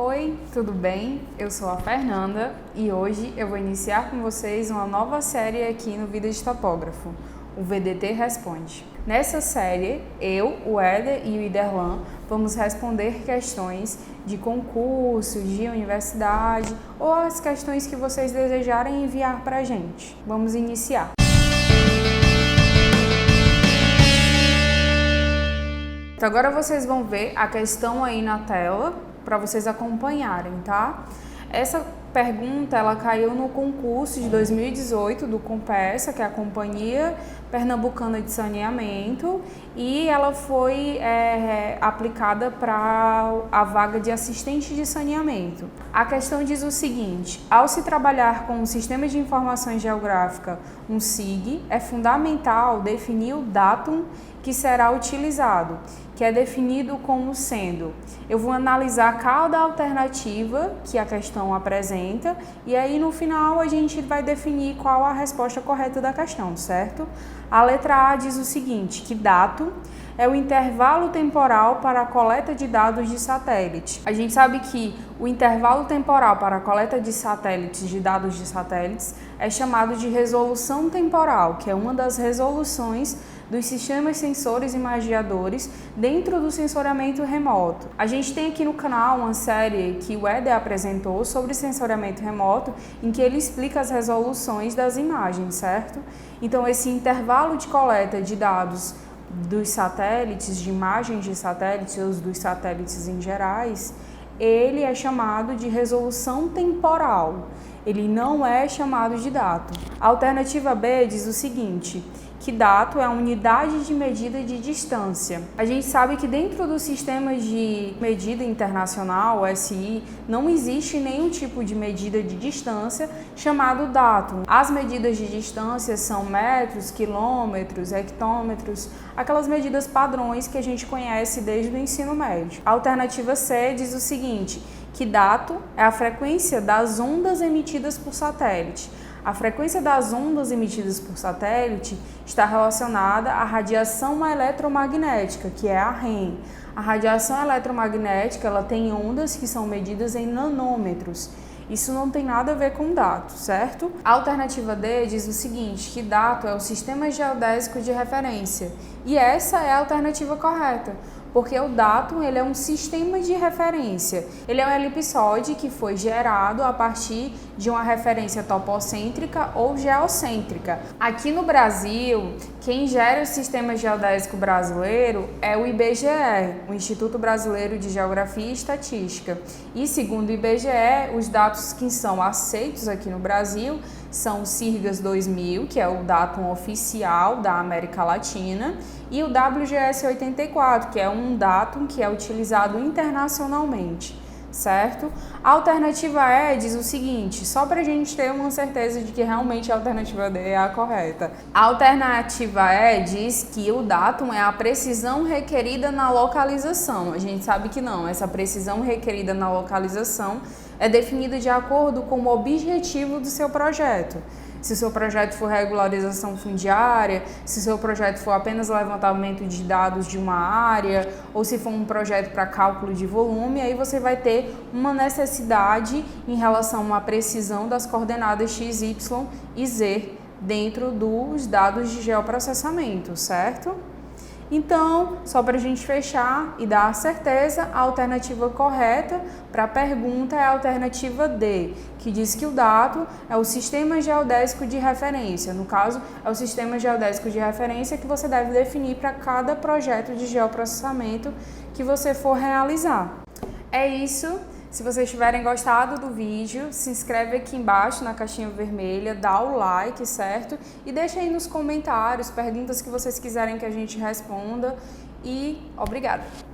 Oi, tudo bem? Eu sou a Fernanda e hoje eu vou iniciar com vocês uma nova série aqui no Vida de Topógrafo, o VDT Responde. Nessa série, eu, o Éder e o Iderlan vamos responder questões de concurso, de universidade ou as questões que vocês desejarem enviar para a gente. Vamos iniciar. Então agora vocês vão ver a questão aí na tela para vocês acompanharem, tá? Essa pergunta ela caiu no concurso de 2018 do Compesa, que é a Companhia Pernambucana de Saneamento, e ela foi aplicada para a vaga de assistente de saneamento. A questão diz o seguinte: ao se trabalhar com o Sistema de Informação Geográfica, um SIG, é fundamental definir o datum que será utilizado, que é definido como sendo. Eu vou analisar cada alternativa que a questão apresenta e aí no final a gente vai definir qual a resposta correta da questão, certo? A letra A diz o seguinte, que datum é o intervalo temporal para a coleta de dados de satélite. A gente sabe que o intervalo temporal para a coleta de satélites, de dados de satélites, é chamado de resolução temporal, que é uma das resoluções dos sistemas sensores imagiadores dentro do sensoriamento remoto. A gente tem aqui no canal uma série que o Éder apresentou sobre sensoriamento remoto, em que ele explica as resoluções das imagens, certo? Então, esse intervalo de coleta de dados dos satélites, de imagens de satélites ou dos satélites em gerais, ele é chamado de resolução temporal. Ele não é chamado de datum. A alternativa B diz o seguinte, que datum é a unidade de medida de distância. A gente sabe que dentro do sistema de medida internacional, o SI, não existe nenhum tipo de medida de distância chamado datum. As medidas de distância são metros, quilômetros, hectômetros, aquelas medidas padrões que a gente conhece desde o ensino médio. A alternativa C diz o seguinte, que datum é a frequência das ondas emitidas por satélite. A frequência das ondas emitidas por satélite está relacionada à radiação eletromagnética, que é a REM. A radiação eletromagnética ela tem ondas que são medidas em nanômetros. Isso não tem nada a ver com datum, certo? A alternativa D diz o seguinte, que datum é o sistema geodésico de referência. E essa é a alternativa correta, porque o datum ele é um sistema de referência. Ele é um elipsoide que foi gerado a partir de uma referência topocêntrica ou geocêntrica. Aqui no Brasil, quem gera o Sistema Geodésico Brasileiro é o IBGE, o Instituto Brasileiro de Geografia e Estatística. E segundo o IBGE, os dados que são aceitos aqui no Brasil são o SIRGAS 2000, que é o datum oficial da América Latina, e o WGS 84, que é um datum que é utilizado internacionalmente, certo? A alternativa E diz o seguinte, só para a gente ter uma certeza de que realmente a alternativa D é a correta. A alternativa E diz que o datum é a precisão requerida na localização. A gente sabe que não, essa precisão requerida na localização é definida de acordo com o objetivo do seu projeto. Se o seu projeto for regularização fundiária, se o seu projeto for apenas levantamento de dados de uma área, ou se for um projeto para cálculo de volume, aí você vai ter uma necessidade em relação à precisão das coordenadas x, y e z dentro dos dados de geoprocessamento, certo? Então, só para a gente fechar e dar certeza, a alternativa correta para a pergunta é a alternativa D, que diz que o datum é o sistema geodésico de referência. No caso, é o sistema geodésico de referência que você deve definir para cada projeto de geoprocessamento que você for realizar. É isso. Se vocês tiverem gostado do vídeo, se inscreve aqui embaixo na caixinha vermelha, dá o like, certo? E deixa aí nos comentários perguntas que vocês quiserem que a gente responda. E obrigada!